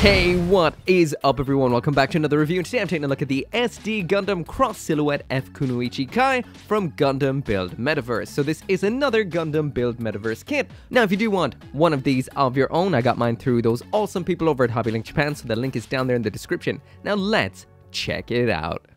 Hey, what is up everyone? Welcome back to another review, and today I'm taking a look at the SD Gundam Cross Silhouette F-Kunoichi Kai from Gundam Build Metaverse. So this is another Gundam Build Metaverse kit. Now if you do want one of these of your own, I got mine through those awesome people over at Hobbylink Japan, so the link is down there in the description. Now let's check it out.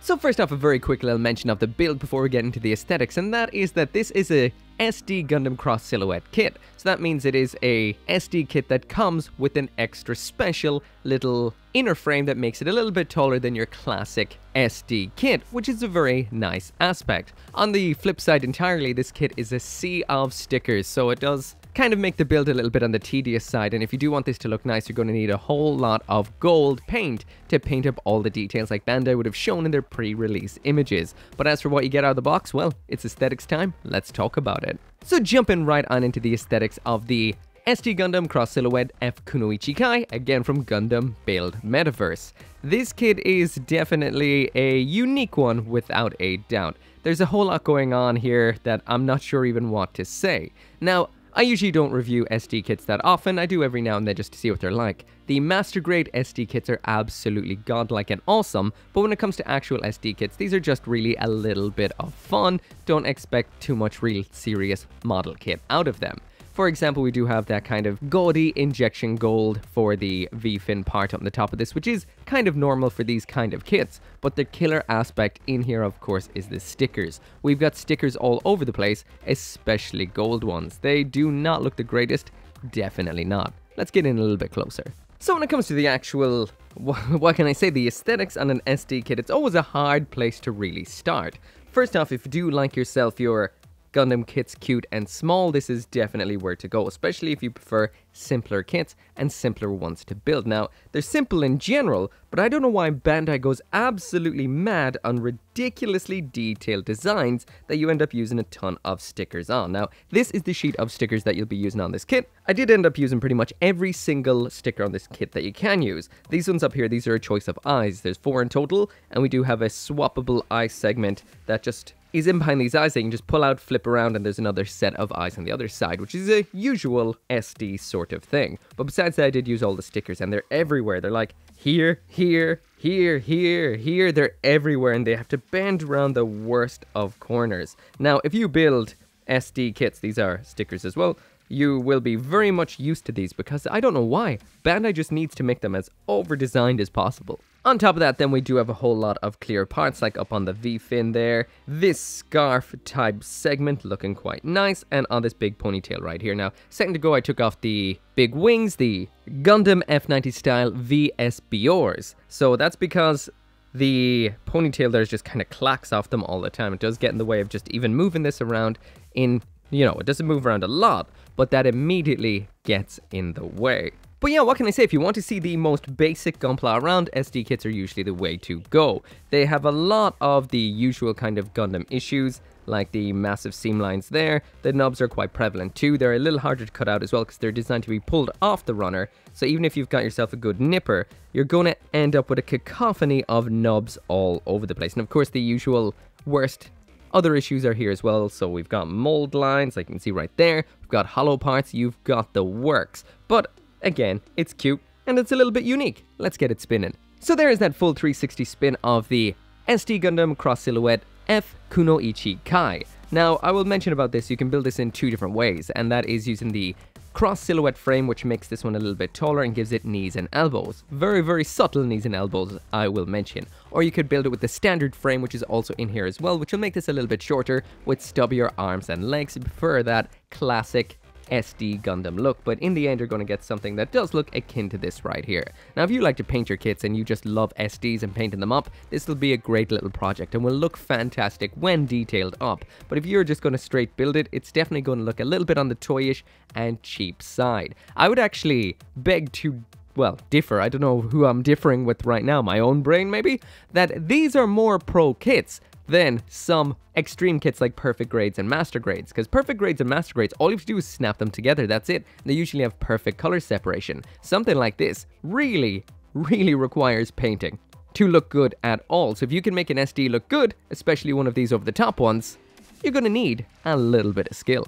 So first off, a very quick little mention of the build before we get into the aesthetics, and that is that this is a SD Gundam Cross Silhouette kit. So that means it is a SD kit that comes with an extra special little inner frame that makes it a little bit taller than your classic SD kit, which is a very nice aspect. On the flip side entirely, this kit is a sea of stickers, so it does kind of make the build a little bit on the tedious side, and if you do want this to look nice, you're going to need a whole lot of gold paint to paint up all the details like Bandai would have shown in their pre-release images. But as for what you get out of the box, well, it's aesthetics time. Let's talk about it. So jumping right on into the aesthetics of the SD Gundam Cross Silhouette F-Kunoichi Kai, again from Gundam Build Metaverse. This kit is definitely a unique one without a doubt. There's a whole lot going on here that I'm not sure even what to say. Now, I usually don't review SD kits that often. I do every now and then just to see what they're like. The master grade SD kits are absolutely godlike and awesome, but when it comes to actual SD kits, these are just really a little bit of fun. Don't expect too much real serious model kit out of them. For example, we do have that kind of gaudy injection gold for the V-fin part on the top of this, which is kind of normal for these kind of kits. But the killer aspect in here, of course, is the stickers. We've got stickers all over the place, especially gold ones. They do not look the greatest, definitely not. Let's get in a little bit closer. So when it comes to the actual, what can I say, the aesthetics on an SD kit, it's always a hard place to really start. First off, if you do like yourself your Gundam kits cute and small, this is definitely where to go, especially if you prefer simpler kits and simpler ones to build. Now, they're simple in general, but I don't know why Bandai goes absolutely mad on ridiculously detailed designs that you end up using a ton of stickers on. Now, this is the sheet of stickers that you'll be using on this kit. I did end up using pretty much every single sticker on this kit that you can use. These ones up here, these are a choice of eyes. There's 4 in total, and we do have a swappable eye segment that just is in behind these eyes that you can just pull out, flip around, and there's another set of eyes on the other side, which is a usual SD sort of thing. But besides that, I did use all the stickers, and they're everywhere. They're like here, here, here, here, here. They're everywhere, and they have to bend around the worst of corners. Now, if you build SD kits, these are stickers as well, you will be very much used to these because I don't know why. Bandai just needs to make them as over-designed as possible. On top of that, then we do have a whole lot of clear parts, like up on the V-fin there. This scarf type segment looking quite nice, and on this big ponytail right here. Now, a second ago I took off the big wings, the Gundam F90 style VSBORs. So that's because the ponytail there just kind of clacks off them all the time. It does get in the way of just even moving this around in, you know, it doesn't move around a lot, but that immediately gets in the way. But yeah, what can I say? If you want to see the most basic gunpla around, SD kits are usually the way to go. They have a lot of the usual kind of Gundam issues, like the massive seam lines there. The nubs are quite prevalent too. They're a little harder to cut out as well because they're designed to be pulled off the runner. So even if you've got yourself a good nipper, you're going to end up with a cacophony of nubs all over the place. And of course, the usual worst other issues are here as well. So we've got mold lines, like you can see right there. We've got hollow parts. You've got the works. But again, it's cute and it's a little bit unique. Let's get it spinning. So there is that full 360 spin of the SD Gundam Cross Silhouette F-Kunoichi Kai. Now, I will mention about this, you can build this in 2 different ways, and that is using the cross silhouette frame, which makes this one a little bit taller and gives it knees and elbows. Very, very subtle knees and elbows, I will mention. Or you could build it with the standard frame, which is also in here as well, which will make this a little bit shorter with stubbier arms and legs if you prefer that classic SD Gundam look, but in the end you're going to get something that does look akin to this right here. Now if you like to paint your kits and you just love SDs and painting them up, this will be a great little project and will look fantastic when detailed up. But if you're just going to straight build it, it's definitely going to look a little bit on the toyish and cheap side. I would actually beg to, well, differ. I don't know who I'm differing with right now, my own brain maybe, that these are more pro kits than some extreme kits like perfect grades and master grades, because perfect grades and master grades, all you have to do is snap them together, that's it. They usually have perfect color separation. Something like this really requires painting to look good at all. So if you can make an SD look good, especially one of these over the top ones, you're going to need a little bit of skill.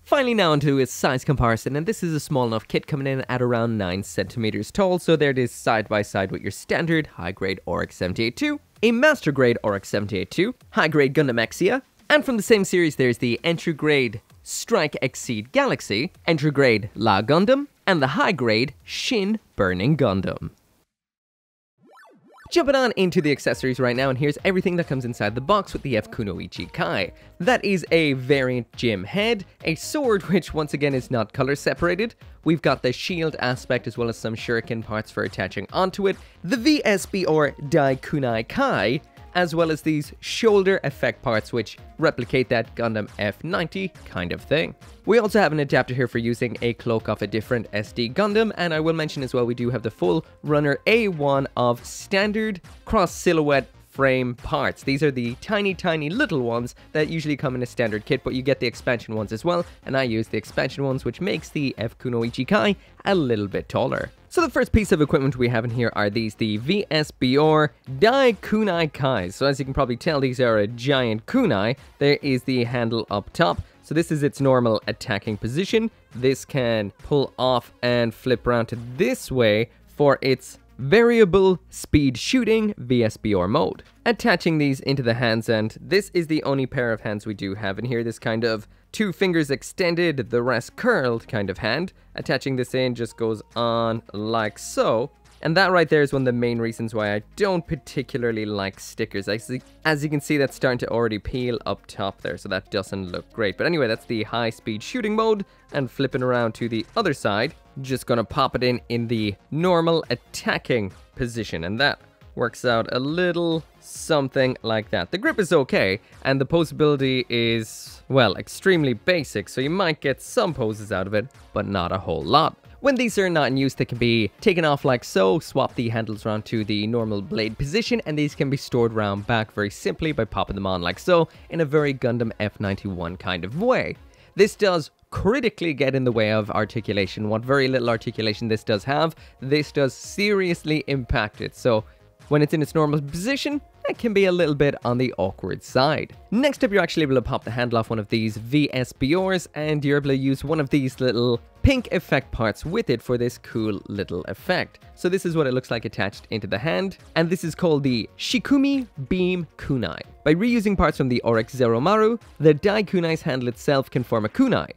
Finally now onto its size comparison, and this is a small enough kit coming in at around 9 centimeters tall, so there it is side by side with your standard high-grade Oryx 78-2, a master-grade Oryx 78-2, high-grade Gundam Mecha, and from the same series there's the entry-grade Strike Exceed Galaxy, entry-grade La Gundam, and the high-grade Shin Burning Gundam. Jumping on into the accessories right now, and here's everything that comes inside the box with the F-Kunoichi Kai. That is a variant gym head, a sword which once again is not color separated, we've got the shield aspect as well as some shuriken parts for attaching onto it, the VSB or Dai Kunai Kai, as well as these shoulder effect parts which replicate that Gundam F90 kind of thing. We also have an adapter here for using a cloak of a different SD Gundam, and I will mention as well we do have the full runner A1 of standard cross silhouette frame parts. These are the tiny little ones that usually come in a standard kit, but you get the expansion ones as well, and I use the expansion ones, which makes the F-Kunoichi Kai a little bit taller. So the first piece of equipment we have in here are the VSBR Dai Kunai Kai. So as you can probably tell, these are a giant kunai. There is the handle up top. So this is its normal attacking position. This can pull off and flip around to this way for its variable speed shooting VSBR mode. Attaching these into the hands, and this is the only pair of hands we do have in here, this kind of 2 fingers extended, the rest curled kind of hand. Attaching this in just goes on like so. And that right there is one of the main reasons why I don't particularly like stickers. As you can see, that's starting to already peel up top there, so that doesn't look great. But anyway, that's the high speed shooting mode, and flipping around to the other side, just gonna pop it in the normal attacking position, and that works out a little something like that. The grip is okay, and the posability is, well, extremely basic, so you might get some poses out of it, but not a whole lot. When these are not in use, they can be taken off like so, swap the handles around to the normal blade position, and these can be stored around back very simply by popping them on like so, in a very Gundam F91 kind of way. This does critically get in the way of articulation. What very little articulation this does have, this does seriously impact it, so when it's in its normal position, it can be a little bit on the awkward side. Next up, you're actually able to pop the handle off one of these VSBRs, and you're able to use one of these little pink effect parts with it for this cool little effect. So this is what it looks like attached into the hand, and this is called the Shikumi Beam Kunai. By reusing parts from the Oryx Zero Maru, the Dai Kunai's handle itself can form a kunai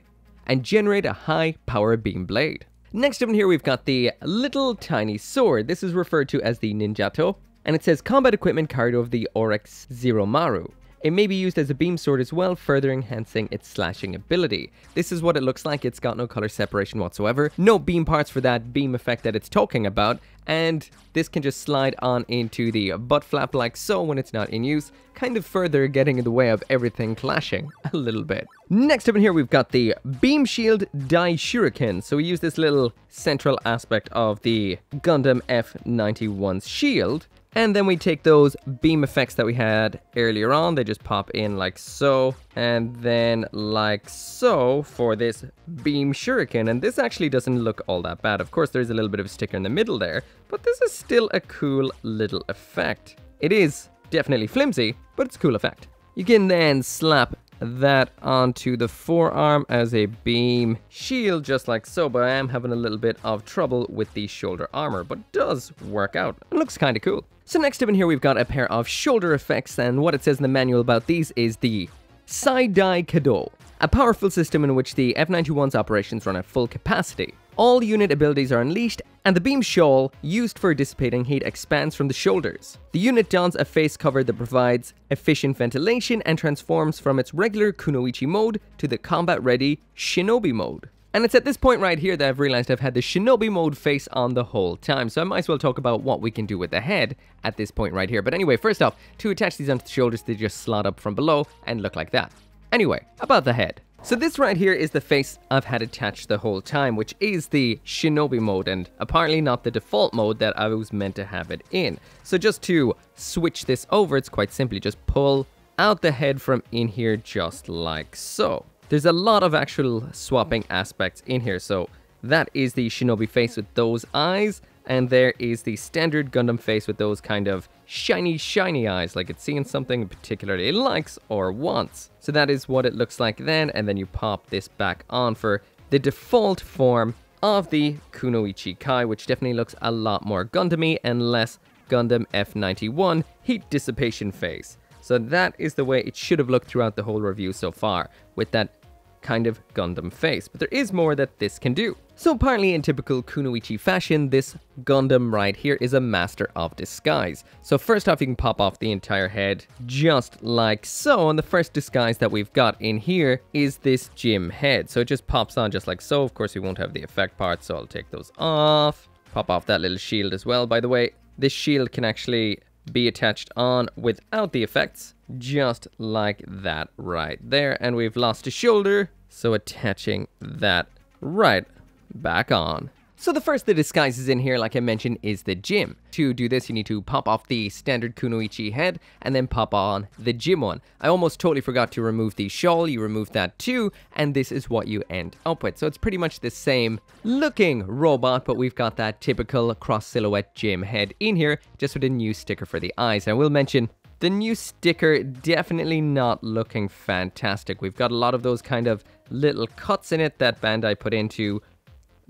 and generate a high power beam blade. Next up in here, we've got the little tiny sword. This is referred to as the Ninjato, and it says combat equipment carried over the Oryx Zero Maru. It may be used as a beam sword as well, further enhancing its slashing ability. This is what it looks like. It's got no color separation whatsoever, no beam parts for that beam effect that it's talking about, and this can just slide on into the butt flap like so when it's not in use, kind of further getting in the way of everything clashing a little bit. Next up in here, we've got the Beam Shield Dai Shuriken. So we use this little central aspect of the Gundam F91's shield, and then we take those beam effects that we had earlier on, they just pop in like so, and then like so for this beam shuriken, and this actually doesn't look all that bad. Of course, there's a little bit of a sticker in the middle there, but this is still a cool little effect. It is definitely flimsy, but it's a cool effect. You can then slap that onto the forearm as a beam shield just like so, but I am having a little bit of trouble with the shoulder armor, but it does work out. It looks kind of cool. So next up in here, we've got a pair of shoulder effects, and what it says in the manual about these is the Sai-Dai Kado, a powerful system in which the F91's operations run at full capacity. All unit abilities are unleashed, and the beam shawl used for dissipating heat expands from the shoulders. The unit dons a face cover that provides efficient ventilation and transforms from its regular Kunoichi mode to the combat-ready Shinobi mode. And it's at this point right here that I've realized I've had the Shinobi mode face on the whole time, so I might as well talk about what we can do with the head at this point right here. But anyway, first off, to attach these onto the shoulders, they just slot up from below and look like that. Anyway, about the head. So this right here is the face I've had attached the whole time, which is the Shinobi mode, and apparently not the default mode that I was meant to have it in. So just to switch this over, it's quite simply just pull out the head from in here just like so. There's a lot of actual swapping aspects in here, so that is the Shinobi face with those eyes, And there is the standard Gundam face with those kind of shiny eyes, like it's seeing something particularly it likes or wants. So that is what it looks like then, and then you pop this back on for the default form of the Kunoichi Kai, which definitely looks a lot more Gundam-y and less Gundam F91 heat dissipation face. So that is the way it should have looked throughout the whole review so far, with that kind of Gundam face. But there is more that this can do. So apparently in typical Kunoichi fashion, this Gundam right here is a master of disguise. So first off, you can pop off the entire head just like so. And the first disguise that we've got in here is this Jim head. So it just pops on just like so. Of course, we won't have the effect part, so I'll take those off. Pop off that little shield as well. By the way, this shield can actually be attached on without the effects, just like that right there. And we've lost a shoulder, so attaching that right back on. So the first of the disguises in here, like I mentioned, is the Jim. To do this, you need to pop off the standard Kunoichi head and then pop on the Jim one. I almost totally forgot to remove the shawl. You remove that too, and this is what you end up with. So it's pretty much the same looking robot, but we've got that typical cross silhouette Jim head in here, just with a new sticker for the eyes. And I will mention, the new sticker definitely not looking fantastic. We've got a lot of those kind of little cuts in it that Bandai put into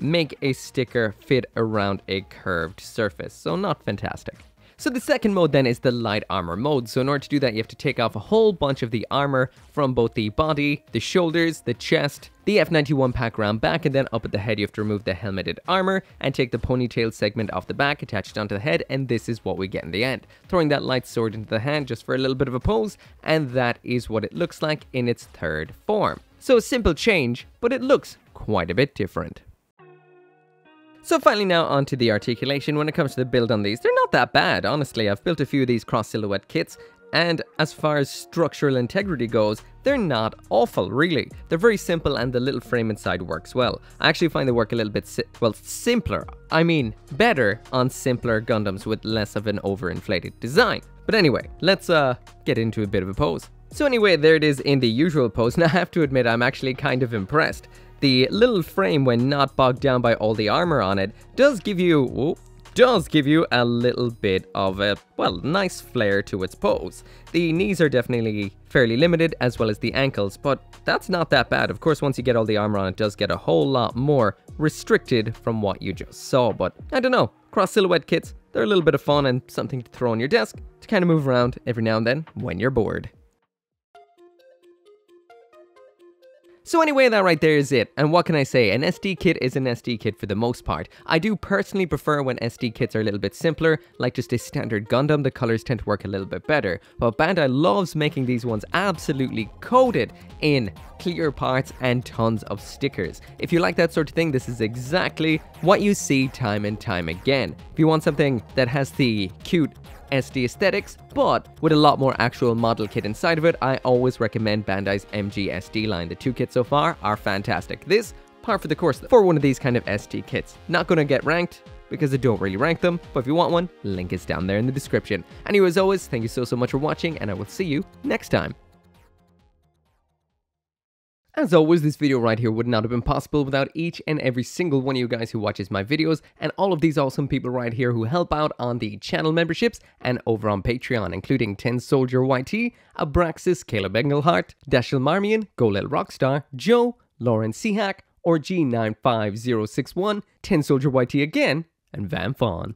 make a sticker fit around a curved surface, so not fantastic. So the second mode then is the light armor mode. So in order to do that, you have to take off a whole bunch of the armor from both the body, the shoulders, the chest, the F91 pack round back, and then up at the head you have to remove the helmeted armor and take the ponytail segment off the back, attach it onto the head, and this is what we get in the end. Throwing that light sword into the hand just for a little bit of a pose, and that is what it looks like in its third form. So a simple change, but it looks quite a bit different. So finally now onto the articulation. When it comes to the build on these, they're not that bad, honestly. I've built a few of these cross silhouette kits, and as far as structural integrity goes, they're not awful, really. They're very simple, and the little frame inside works well. I actually find they work a little bit, simpler. I mean, better on simpler Gundams with less of an overinflated design. But anyway, let's get into a bit of a pose. So anyway, there it is in the usual pose. Now I have to admit, I'm actually kind of impressed. The little frame, when not bogged down by all the armor on it, does give you a little bit of a, well, nice flair to its pose. The knees are definitely fairly limited, as well as the ankles, but that's not that bad. Of course, once you get all the armor on, it does get a whole lot more restricted from what you just saw, but I don't know. Cross silhouette kits, they're a little bit of fun and something to throw on your desk to kind of move around every now and then when you're bored. So anyway, that right there is it. And what can I say? An SD kit is an SD kit for the most part. I do personally prefer when SD kits are a little bit simpler, like just a standard Gundam. The colors tend to work a little bit better. But Bandai loves making these ones absolutely coated in clear parts and tons of stickers. If you like that sort of thing, this is exactly what you see time and time again. If you want something that has the cute SD aesthetics, but with a lot more actual model kit inside of it, I always recommend Bandai's MG SD line. The two kits so far are fantastic. This, par for the course for one of these kind of SD kits. Not gonna get ranked, because I don't really rank them, but if you want one, link is down there in the description. Anyway, as always, thank you so much for watching, and I will see you next time. As always, this video right here would not have been possible without each and every single one of you guys who watches my videos, and all of these awesome people right here who help out on the channel memberships and over on Patreon, including 10 Soldier YT, Abraxas, Caleb Engelhart, Dashil Marmion, Golel Rockstar, Joe, Lauren Sihak, or G95061, 10 Soldier YT again, and Van Fawn.